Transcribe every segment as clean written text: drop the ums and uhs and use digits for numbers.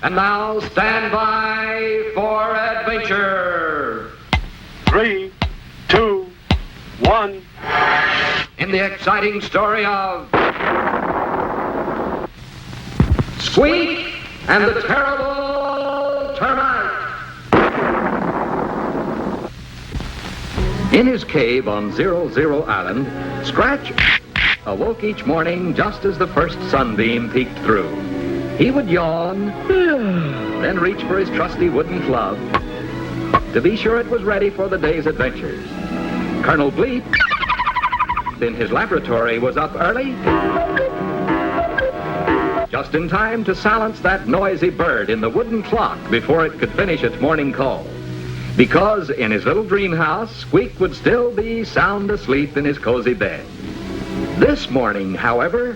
And now stand by for adventure. 3, 2, 1. In the exciting story of Squeak and the Terrible Termite. In his cave on 00 Island, Scratch awoke each morning just as the first sunbeam peeked through. He would yawn, then reach for his trusty wooden club to be sure it was ready for the day's adventures. Colonel Bleep in his laboratory was up early, just in time to silence that noisy bird in the wooden clock before it could finish its morning call. Because in his little dream house, Squeak would still be sound asleep in his cozy bed. This morning, however,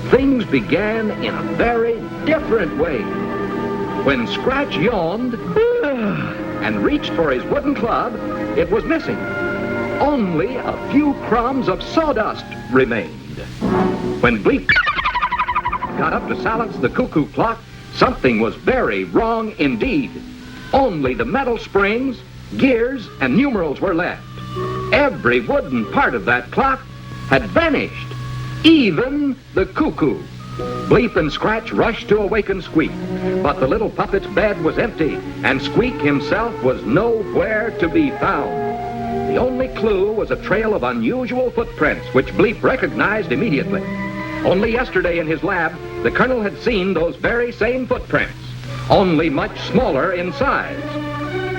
things began in a very different way. When Scratch yawned and reached for his wooden club, it was missing. Only a few crumbs of sawdust remained. When Bleep got up to silence the cuckoo clock, something was very wrong indeed. Only the metal springs, gears, and numerals were left. Every wooden part of that clock had vanished, even the cuckoo. Bleep and Scratch rushed to awaken Squeak, but the little puppet's bed was empty, and Squeak himself was nowhere to be found. The only clue was a trail of unusual footprints, which Bleep recognized immediately. Only yesterday in his lab, the Colonel had seen those very same footprints, only much smaller in size.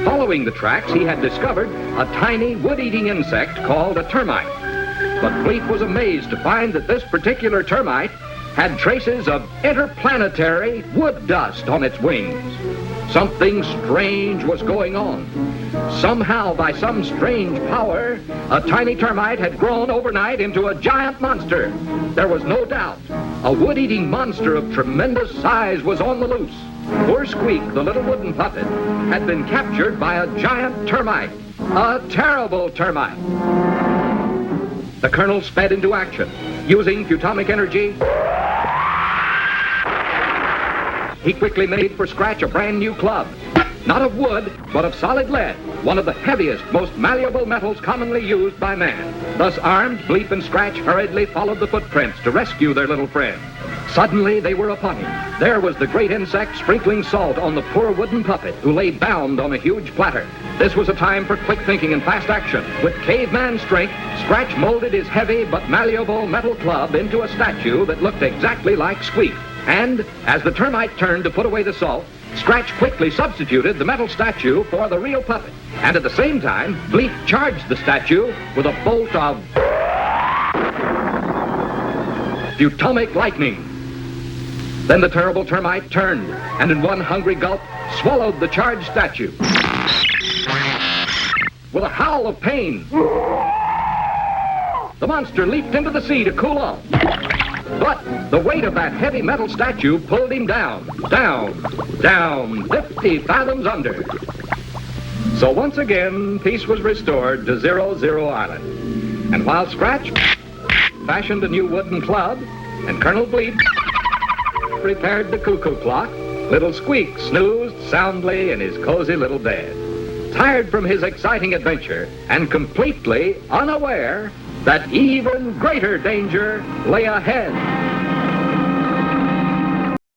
Following the tracks, he had discovered a tiny wood-eating insect called a termite. But Bleep was amazed to find that this particular termite had traces of interplanetary wood dust on its wings. Something strange was going on. Somehow, by some strange power, a tiny termite had grown overnight into a giant monster. There was no doubt. A wood-eating monster of tremendous size was on the loose. Poor Squeak, the little wooden puppet, had been captured by a giant termite. A terrible termite. The Colonel sped into action. Using futomic energy, he quickly made for Scratch a brand new club. Not of wood, but of solid lead, one of the heaviest, most malleable metals commonly used by man. Thus armed, Bleep and Scratch hurriedly followed the footprints to rescue their little friend. Suddenly, they were upon him. There was the great insect sprinkling salt on the poor wooden puppet, who lay bound on a huge platter. This was a time for quick thinking and fast action. With caveman strength, Scratch molded his heavy but malleable metal club into a statue that looked exactly like Squeak. And as the termite turned to put away the salt, Scratch quickly substituted the metal statue for the real puppet. And at the same time, Bleep charged the statue with a bolt of futomic lightning. Then the terrible termite turned, and in one hungry gulp, swallowed the charged statue. With a howl of pain, the monster leaped into the sea to cool off. But the weight of that heavy metal statue pulled him down, 50 fathoms under. So once again, peace was restored to 00 Island. And while Scratch fashioned a new wooden club, and Colonel Bleep repaired the cuckoo clock, little Squeak snoozed soundly in his cozy little bed, tired from his exciting adventure and completely unaware that even greater danger lay ahead.